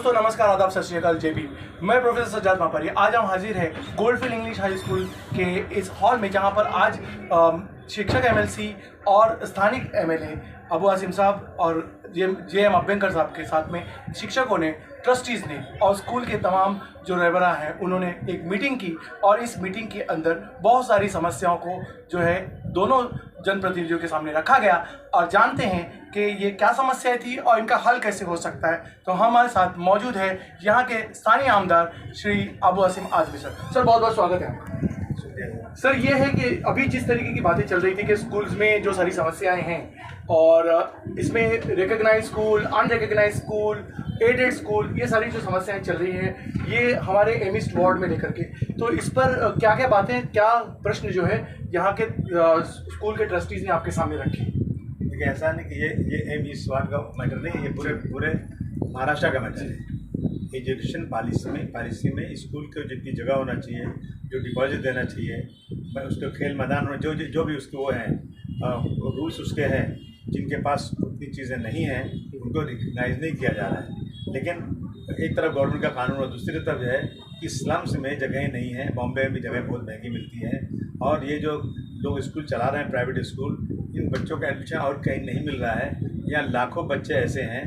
दोस्तों नमस्कार, आदाब, सत श्री अकाल, जय भीम। मैं प्रोफेसर सज्जाद मापारी आज हम हाजिर हैं गोल्डफील्ड इंग्लिश हाई स्कूल के इस हॉल में, जहां पर आज शिक्षक एमएलसी और स्थानिक एमएलए अबू आसिम साहब और जे एम अभ्यंकर साहब के साथ में शिक्षकों ने, ट्रस्टीज़ ने और स्कूल के तमाम जो रहबरा हैं उन्होंने एक मीटिंग की। और इस मीटिंग के अंदर बहुत सारी समस्याओं को जो है दोनों जनप्रतिनिधियों के सामने रखा गया और जानते हैं कि ये क्या समस्याएं थी और इनका हल कैसे हो सकता है। तो हमारे साथ मौजूद है यहाँ के स्थानीय आमदार श्री अबू आसिम आजमी सर। सर बहुत बहुत स्वागत है आपका। सर ये है कि अभी जिस तरीके की बातें चल रही थी कि स्कूल्स में जो सारी समस्याएं हैं और इसमें recognise school, unrecognise school, aided school, ये सारी जो समस्याएं चल रही हैं ये हमारे एमिस्ट वार्ड में लेकर के, तो इस पर क्या क्या बातें, क्या प्रश्न जो है यहाँ के स्कूल के ट्रस्टीज़ ने आपके सामने रखे? देखिए, ऐसा नहीं कि ये एमिस्ट वार्ड का मैटर नहीं, ये पूरे महाराष्ट्र का मैटर है। एजुकेशन पॉलिसी में स्कूल को जितनी जगह होना चाहिए, जो डिपॉजिट देना चाहिए, उसके खेल मैदान में जो भी उसके वो हैं रूल्स उसके हैं, जिनके पास उतनी चीज़ें नहीं हैं उनको रिकग्नाइज नहीं किया जा रहा है। लेकिन एक तरफ गवर्नमेंट का कानून और दूसरी तरफ है कि स्लम्स में जगहें नहीं हैं। बॉम्बे में जगह बहुत महंगी मिलती है और ये जो लोग स्कूल चला रहे हैं प्राइवेट स्कूल, इन बच्चों का एडमिशन और कहीं नहीं मिल रहा है। यहाँ लाखों बच्चे ऐसे हैं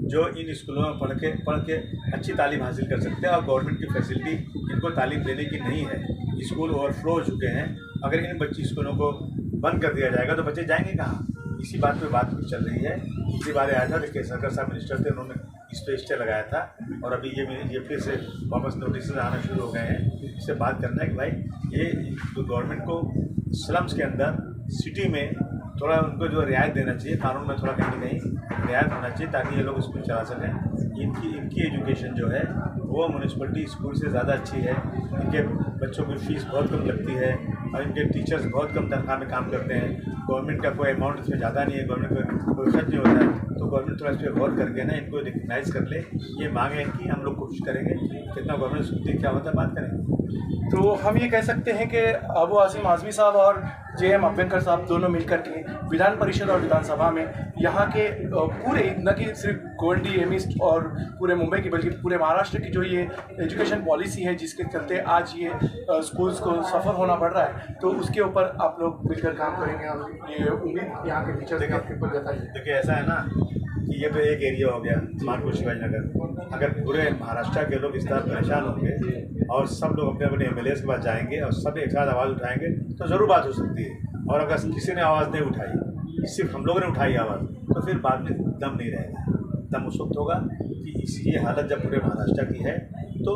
जो इन स्कूलों में पढ़ के अच्छी तालीम हासिल कर सकते हैं और गवर्नमेंट की फैसिलिटी इनको तालीम देने की नहीं है। स्कूल ओवरफ्लो हो चुके हैं। अगर इन स्कूलों को बंद कर दिया जाएगा तो बच्चे जाएंगे कहाँ? इसी बात पे बात चल रही है। इसी बारे आया था, देखिए सरकार साहब मिनिस्टर थे, उन्होंने इस पर स्टे लगाया था और अभी ये फिर से वापस नोटिस आना शुरू हो गए हैं। इससे बात करना है कि भाई ये तो गवर्नमेंट को स्लम्स के अंदर सिटी में थोड़ा उनको जो रियायत देना चाहिए, कानून में थोड़ा कहीं ना कहीं रियायत होना चाहिए ताकि ये लोग स्कूल चला सकें। इनकी एजुकेशन जो है वो म्यूनसिपलिटी स्कूल से ज़्यादा अच्छी है। इनके बच्चों की फ़ीस बहुत कम लगती है और इनके टीचर्स बहुत कम तनख्वाह में काम करते हैं। गवर्नमेंट का कोई अमाउंट इसमें ज़्यादा नहीं है, गवर्नमेंट का कोई खर्च नहीं होता है। तो गवर्नमेंट थोड़ा इस पर गौर करके ना इनको रिकग्नाइज़ कर ले, ये मांग है इनकी। हम लोग कोशिश करेंगे कितना गवर्नमेंट सुनती क्या होता है, बात करेंगे। तो हम ये कह सकते हैं कि अबू आसिम आजमी साहब और जे एम अभ्यंकर साहब दोनों मिलकर के विधान परिषद और विधानसभा में यहाँ के पूरे, न कि सिर्फ गोंडी, एमिस्ट और पूरे मुंबई की बल्कि पूरे महाराष्ट्र की जो ये एजुकेशन पॉलिसी है जिसके चलते आज ये स्कूल्स को सफ़र होना पड़ रहा है, तो उसके ऊपर आप लोग मिलकर काम करेंगे। हम ये उम्मीद यहाँ के टीचर्स आपके ऊपर जताइए। देखिए, ऐसा है ना कि ये तो एक एरिया हो गया मानपुर शिवाजी नगर। अगर पूरे महाराष्ट्र के लोग इस तरह परेशान होंगे और सब लोग अपने अपने एमएलएस के पास जाएंगे और सब एक साथ आवाज़ उठाएंगे तो ज़रूर बात हो सकती है। और अगर किसी ने आवाज़ नहीं उठाई, सिर्फ हम लोगों ने उठाई आवाज़, तो फिर बाद में दम नहीं रहेगा। दम उस वक्त होगा कि ये हालत जब पूरे महाराष्ट्र की है तो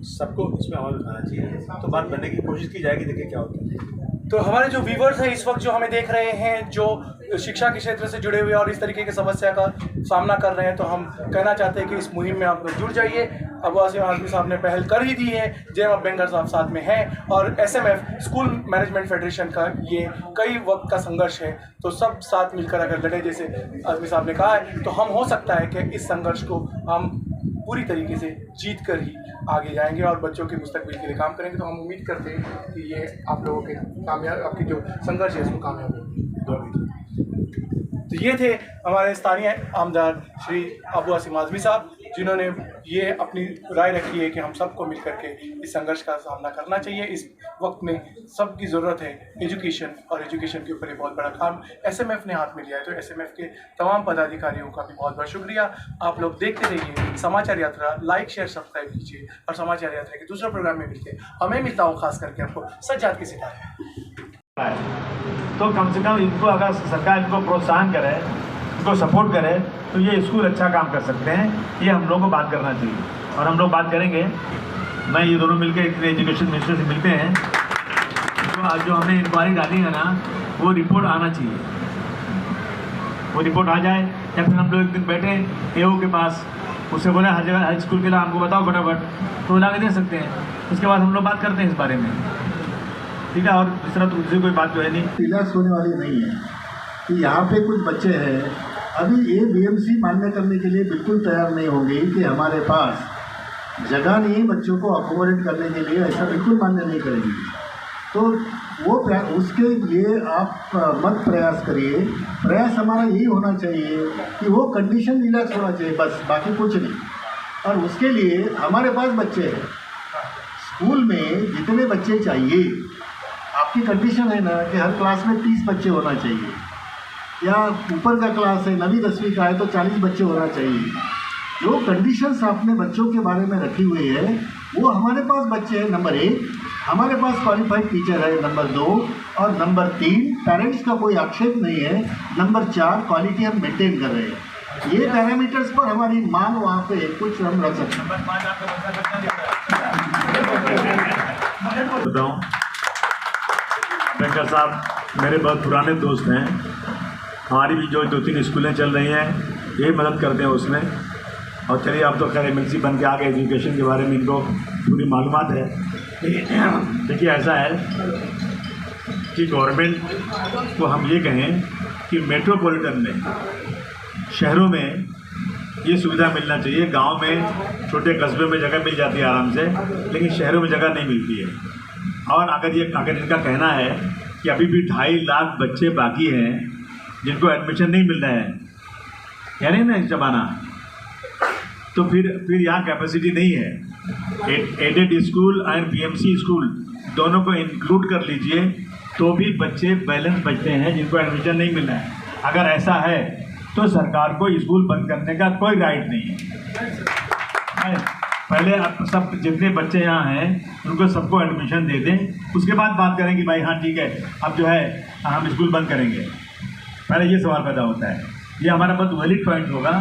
सबको इसमें आवाज़ उठाना चाहिए, तो बात बनने की कोशिश की जाएगी। देखिए क्या होता है। तो हमारे जो व्यूवर्स हैं इस वक्त जो हमें देख रहे हैं, जो शिक्षा के क्षेत्र से जुड़े हुए और इस तरीके की समस्या का सामना कर रहे हैं, तो हम कहना चाहते हैं कि इस मुहिम में आप लोग जुड़ जाइए। अबू आसिम आजमी साहब ने पहल कर ही दी है, जे एम अभ्यंकर साहब साथ में हैं और एसएमएफ स्कूल मैनेजमेंट फेडरेशन का ये कई वक्त का संघर्ष है। तो सब साथ मिलकर अगर लड़े, जैसे आजमी साहब ने कहा है, तो हम हो सकता है कि इस संघर्ष को हम पूरी तरीके से जीत कर ही आगे जाएंगे और बच्चों के मुस्तकबिल के लिए काम करेंगे। तो हम उम्मीद करते हैं कि ये आप लोगों के कामयाब, आपकी जो संघर्ष है इसको कामयाब होगी। तो ये थे हमारे स्थानीय आमदार श्री अबू आसिम आजमी साहब, जिन्होंने ये अपनी राय रखी है कि हम सबको मिल करके इस संघर्ष का सामना करना चाहिए। इस वक्त में सबकी ज़रूरत है एजुकेशन, और एजुकेशन के ऊपर एक बहुत बड़ा काम एसएमएफ ने हाथ में लिया है। तो एसएमएफ के तमाम पदाधिकारियों का भी बहुत बहुत शुक्रिया। आप लोग देखते रहिए समाचार यात्रा, लाइक शेयर सब्सक्राइब कीजिए और समाचार यात्रा के दूसरे प्रोग्राम में हमें मिलता हूँ खास करके आपको सज्जाद के सितारे। तो कम से कम इनको अगर सरकार इनको प्रोत्साहन करे, इनको सपोर्ट करे, तो ये स्कूल अच्छा काम कर सकते हैं। ये हम लोगों को बात करना चाहिए और हम लोग बात करेंगे। मैं ये दोनों मिलकर एजुकेशन मिनिस्टर से मिलते हैं। तो आज जो हमने इंक्वायरी डाली है ना, वो रिपोर्ट आना चाहिए। वो रिपोर्ट आ जाए या फिर हम लोग एक दिन बैठे एओ के पास, उससे बोले हर जगह हर स्कूल के लिए हमको बताओ फटाफट, तो ला के दे सकते हैं। उसके बाद हम लोग बात करते हैं इस बारे में, ठीक है। और इस तरह तो दूसरी कोई बात जो है नहीं, रिलैक्स होने वाली नहीं है कि यहाँ पे कुछ बच्चे हैं अभी ये बीएमसी मान्य करने के लिए बिल्कुल तैयार नहीं होंगे कि हमारे पास जगह नहीं बच्चों को अकोमोडेट करने के लिए, ऐसा बिल्कुल मान्य नहीं करेंगे। तो वो उसके लिए आप मत प्रयास करिए। प्रयास हमारा यही होना चाहिए कि वो कंडीशन रिलैक्स होना चाहिए, बस, बाकी कुछ नहीं। और उसके लिए हमारे पास बच्चे हैं। स्कूल में जितने बच्चे चाहिए, आपकी कंडीशन है ना कि हर क्लास में 30 बच्चे होना चाहिए, या ऊपर का क्लास है 9वीं 10वीं का है तो 40 बच्चे होना चाहिए। जो कंडीशंस आपने बच्चों के बारे में रखी हुई है वो हमारे पास बच्चे हैं। नंबर 1 हमारे पास क्वालिफाइड टीचर है, नंबर 2 और नंबर 3 पेरेंट्स का कोई आक्षेप नहीं है, नंबर 4 क्वालिटी हम मेंटेन कर रहे हैं। ये पैरामीटर्स पर हमारी मांग वहाँ पे कुछ हम रख सकते हैं। बताऊँ, अंबेडकर साहब मेरे बहुत पुराने दोस्त हैं। हमारी भी जो 2-3 स्कूलें चल रही हैं यही मदद करते हैं उसमें। और चलिए आप तो खैर MLC बन के आ गए, एजुकेशन के बारे में इनको पूरी मालूमात है। देखिए ऐसा है कि गवर्नमेंट को हम ये कहें कि मेट्रोपॉलिटन में, शहरों में ये सुविधा मिलना चाहिए। गांव में छोटे कस्बे में जगह मिल जाती है आराम से, लेकिन शहरों में जगह नहीं मिलती है। और अगर इनका कहना है कि अभी भी 2.5 लाख बच्चे बाकी हैं जिनको एडमिशन नहीं मिल रहा है, यानी ना जमाना, तो फिर यहाँ कैपेसिटी नहीं है। Aided school and BMC school दोनों को इंक्लूड कर लीजिए तो भी बच्चे बैलेंस बचते हैं जिनको एडमिशन नहीं मिल रहा है। अगर ऐसा है तो सरकार को स्कूल बंद करने का कोई राइट नहीं है। पहले आप सब जितने बच्चे यहाँ हैं उनको सबको एडमिशन दे दें, उसके बाद बात करें कि भाई हाँ ठीक है अब जो है हम स्कूल बंद करेंगे। पहले ये सवाल पैदा होता है। ये हमारा बहुत वैलिड पॉइंट होगा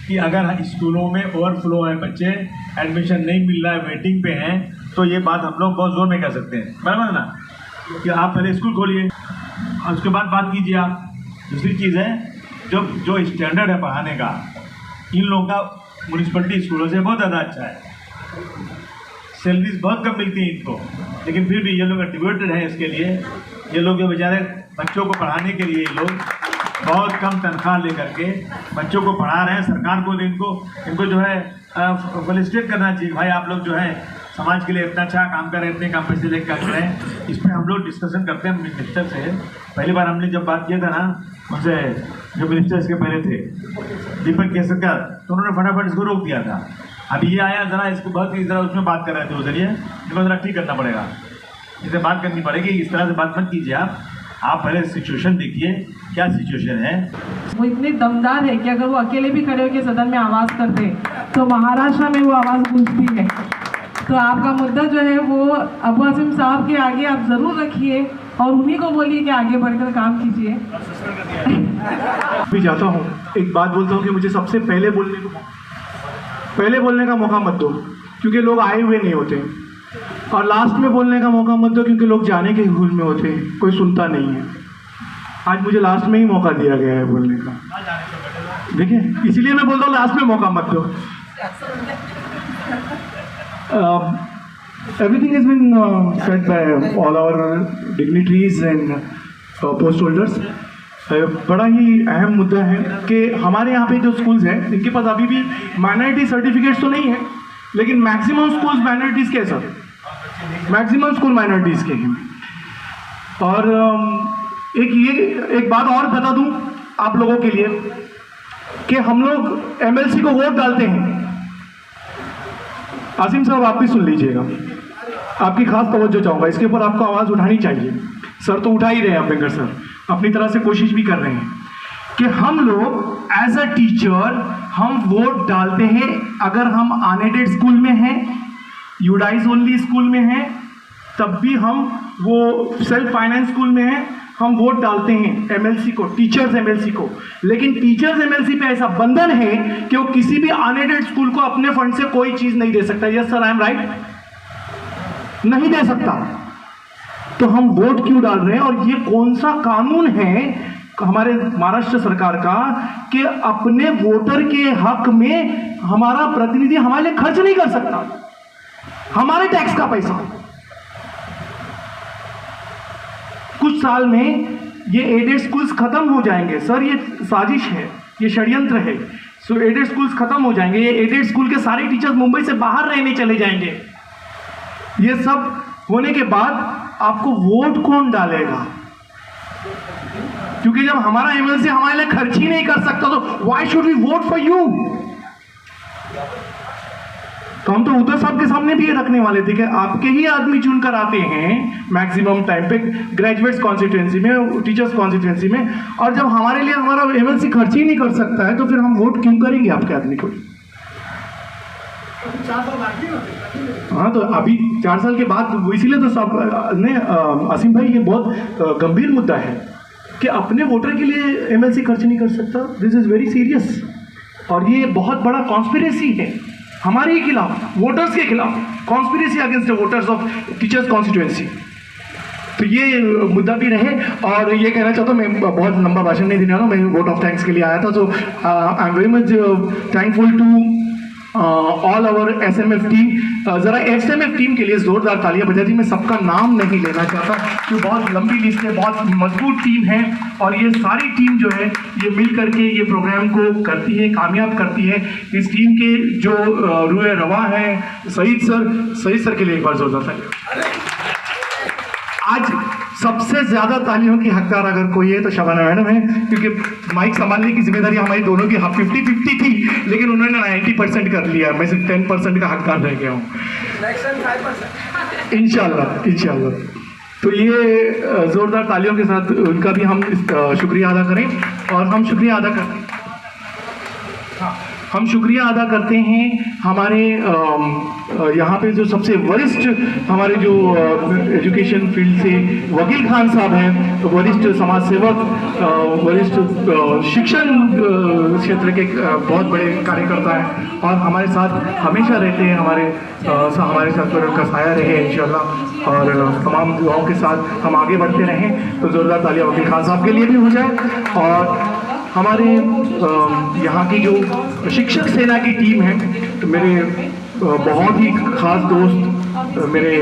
कि अगर स्कूलों में ओवरफ्लो है, बच्चे एडमिशन नहीं मिल रहा है, वेटिंग पे हैं, तो ये बात हम लोग बहुत जोर में कह सकते हैं, बराबर ना, कि आप पहले स्कूल खोलिए और उसके बाद बात कीजिए आप। दूसरी चीज़ है जो स्टैंडर्ड है पढ़ाने का, इन लोगों का म्यूनिसिपलिटी स्कूलों से बहुत ज़्यादा अच्छा है। सैलरीज बहुत कम मिलती हैं इनको, लेकिन फिर भी ये लोग डिवोटेड हैं इसके लिए। ये लोग जो बेचारे बच्चों को पढ़ाने के लिए ये लोग बहुत कम तनख्वाह लेकर के बच्चों को पढ़ा रहे हैं। सरकार को इनको जो है फेलिसिटेट करना चाहिए, भाई आप लोग जो है समाज के लिए इतना अच्छा काम कर रहे हैं, इतने कम पैसे लेकर कर रहे हैं। इस पर हम लोग डिस्कशन करते हैं मिनिस्टर से। पहली बार हमने जब बात किया था ना उनसे, जो मिनिस्टर इसके पहले थे दीपक केसरकर, तो उन्होंने फटाफट इसको रोक दिया था। अभी ये आया ज़रा इसको बहुत ही ज़रा उसमें बात कर रहे थे, उस जरिए इनको ज़रा ठीक करना पड़ेगा, इसे बात करनी पड़ेगी। इस तरह से बात मत कीजिए आप पहले सिचुएशन देखिए क्या सिचुएशन है। वो इतने दमदार है कि अगर वो अकेले भी खड़े होकर सदन में आवाज़ करते तो महाराष्ट्र में वो आवाज़ गूंजती है। तो आपका मुद्दा जो है वो अबू आसिम साहब के आगे आप ज़रूर रखिए और उन्हीं को बोलिए कि आगे बढ़कर काम कीजिए। भी जाता हूँ, एक बात बोलता हूँ कि मुझे सबसे पहले बोलने का मौका मत दो क्योंकि लोग आए हुए नहीं होते, और लास्ट में बोलने का मौका मत दो क्योंकि लोग जाने के हुल में होते हैं, कोई सुनता नहीं है। आज मुझे लास्ट में ही मौका दिया गया है बोलने का, देखिए इसीलिए मैं बोलता हूँ लास्ट में मौका मत दो। Everything has been said by all our dignitaries and post holders. बड़ा ही अहम मुद्दा है कि हमारे यहाँ पे जो स्कूल्स हैं इनके पास अभी भी माइनॉरिटी सर्टिफिकेट्स तो नहीं है, लेकिन मैक्सिमम स्कूल्स माइनॉरिटीज़ के सर, मैक्सिमम स्कूल माइनॉरिटीज़ के हैं। और एक बात और बता दूं आप लोगों के लिए कि हम लोग MLC को वोट डालते हैं। आसिम साहब आप भी सुन लीजिएगा, आपकी खास तवज्जो चाहूँगा, इसके ऊपर आपको आवाज़ उठानी चाहिए। सर तो उठा ही रहे हैं, अंबेडकर सर अपनी तरह से कोशिश भी कर रहे हैं कि हम लोग एज अ टीचर हम वोट डालते हैं। अगर हम अनएडेड स्कूल में हैं, यूडाइज ओनली स्कूल में हैं, तब भी हम वो सेल्फ फाइनेंस स्कूल में हैं, हम वोट डालते हैं MLC को, टीचर्स MLC को। लेकिन टीचर्स MLC पे ऐसा बंधन है कि वो किसी भी अनएडेड स्कूल को अपने फंड से कोई चीज़ नहीं दे सकता। Yes sir, I am right, नहीं दे सकता। तो हम वोट क्यों डाल रहे हैं? और ये कौन सा कानून है हमारे महाराष्ट्र सरकार का कि अपने वोटर के हक में हमारा प्रतिनिधि हमारे लिए खर्च नहीं कर सकता, हमारे टैक्स का पैसा। कुछ साल में ये एडेड स्कूल्स खत्म हो जाएंगे सर, ये साजिश है, ये षड्यंत्र है। सो एडेड स्कूल्स खत्म हो जाएंगे, ये एडेड स्कूल के सारे टीचर्स मुंबई से बाहर रहने चले जाएंगे। ये सब होने के बाद आपको वोट कौन डालेगा? क्योंकि जब हमारा MLC हमारे लिए खर्च ही नहीं कर सकता तो why should we vote for you? तो हम तो उद्धव साहब के सामने भी ये रखने वाले थे कि आपके ही आदमी चुन कर आते हैं मैक्सिमम टाइम पे ग्रेजुएट्स कॉन्स्टिट्यूंसी में, टीचर्स कॉन्स्टिट्यूंसी में, और जब हमारे लिए हमारा एमएलसी खर्च ही नहीं कर सकता है तो फिर हम वोट क्यों करेंगे आपके आदमी को? हाँ, तो अभी 4 साल के बाद इसीलिए तो सब ने असीम भाई, ये बहुत गंभीर मुद्दा है कि अपने वोटर के लिए एमएलसी खर्च नहीं कर सकता। दिस इज वेरी सीरियस, और ये बहुत बड़ा कॉन्स्पिरेसी है हमारे ही खिलाफ, वोटर्स के खिलाफ, conspiracy against the voters of teachers constituency. तो ये मुद्दा भी रहे। और ये कहना चाहता हूँ, मैं बहुत लंबा भाषण नहीं देने वाला हूँ, मैं वोट ऑफ थैंक्स के लिए आया था। So I am very much thankful to all our SMF team. ज़रा एसएमएफ टीम के लिए ज़ोरदार तालियां बजा दी। मैं सबका नाम नहीं लेना चाहता क्योंकि बहुत लंबी लिस्ट है, बहुत मजबूत टीम है, और ये सारी टीम जो है ये मिल करके ये प्रोग्राम को करती है, कामयाब करती है। इस टीम के जो रूए रवा है सईद सर के लिए एक बार जोरदार तालियां। आज सबसे ज़्यादा तालियों की हकदार अगर कोई है तो शबाना मैडम है, क्योंकि माइक संभालने की जिम्मेदारी हमारी दोनों की 50-50 थी, लेकिन उन्होंने 90% कर लिया। मैं सिर्फ 10% का हकदार रह गया हूँ। इंशाल्लाह। तो ये ज़ोरदार तालियों के साथ उनका भी हम शुक्रिया अदा करें। और हम शुक्रिया अदा करते हैं हमारे यहाँ पे जो सबसे वरिष्ठ हमारे जो एजुकेशन फील्ड से वकील खान साहब हैं, वरिष्ठ समाज सेवक, वरिष्ठ शिक्षण क्षेत्र के बहुत बड़े कार्यकर्ता हैं और हमारे साथ हमेशा रहते हैं। हमारे साथ पर उनका साया रहे इंशाल्लाह, और तमाम दुआओं के साथ हम आगे बढ़ते रहें। तो ज़ोरदार तालियां वकील खान साहब के लिए भी हो जाए। और हमारे यहाँ की जो शिक्षक सेना की टीम है, तो मेरे बहुत ही खास दोस्त, मेरे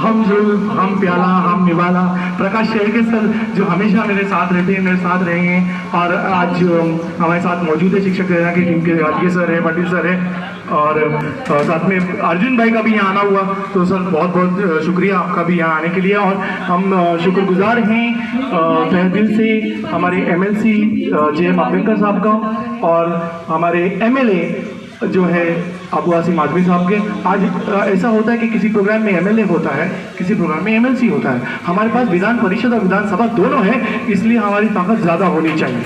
हम प्याला हम निवाला प्रकाश शेरके सर, जो हमेशा मेरे साथ रहते हैं, मेरे साथ रहे हैं, और आज हमारे साथ मौजूद है शिक्षक सेना की टीम के राजगीर सर है, पाटिल सर है, और साथ में अर्जुन भाई का भी यहाँ आना हुआ। तो सर बहुत बहुत शुक्रिया आपका भी यहाँ आने के लिए। और हम शुक्रगुजार हैं तहे दिल से हमारे एमएलसी JM अम्बेडकर साहब का, और हमारे MLA जो है अबू आसिम आजमी साहब के। आज ऐसा होता है कि किसी प्रोग्राम में MLA होता है, किसी प्रोग्राम में MLC होता है। हमारे पास विधान परिषद और विधानसभा दोनों है, इसलिए हमारी ताकत ज़्यादा होनी चाहिए।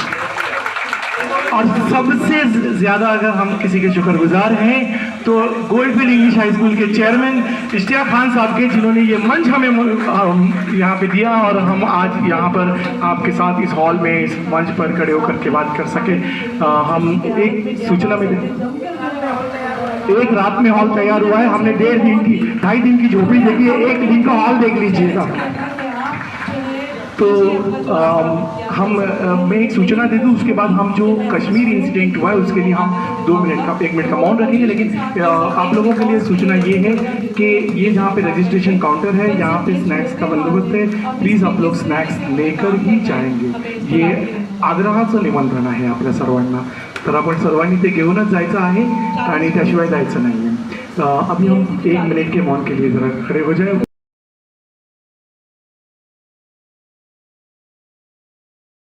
और सबसे ज़्यादा अगर हम किसी के शुक्रगुजार हैं तो गोल्डफील्ड इंग्लिश हाई स्कूल के चेयरमैन इश्तियाक खान साहब के, जिन्होंने ये मंच हमें यहाँ पे दिया, और हम आज यहाँ पर आपके साथ इस हॉल में, इस मंच पर खड़े होकर के बात कर सके। हम एक सूचना में एक रात में हॉल तैयार हुआ है, हमने 2.5 दिन की झोपड़ी देखी है, 1 दिन का हॉल देख लीजिएगा। तो मैं एक सूचना दे दूँ, उसके बाद हम जो कश्मीर इंसिडेंट हुआ है उसके लिए हम 1 मिनट का मौन रखेंगे। लेकिन आप लोगों के लिए सूचना ये है कि ये जहाँ पे रजिस्ट्रेशन काउंटर है, यहाँ पे स्नॅक्स का बंदोबस्त है, प्लीज़ आप लोग स्नॅक्स लेकर ही जाएंगे। ये आग्रहाचं निमंत्रण आहे आपल्या सर्वांना, तर आपण सर्वांनी ते घेऊनच जायचं आहे आणि त्याशिवाय जायचं नाही आहे। अभी हम 1 मिनट के मौन के लिए ज़रा खड़े हो जाए।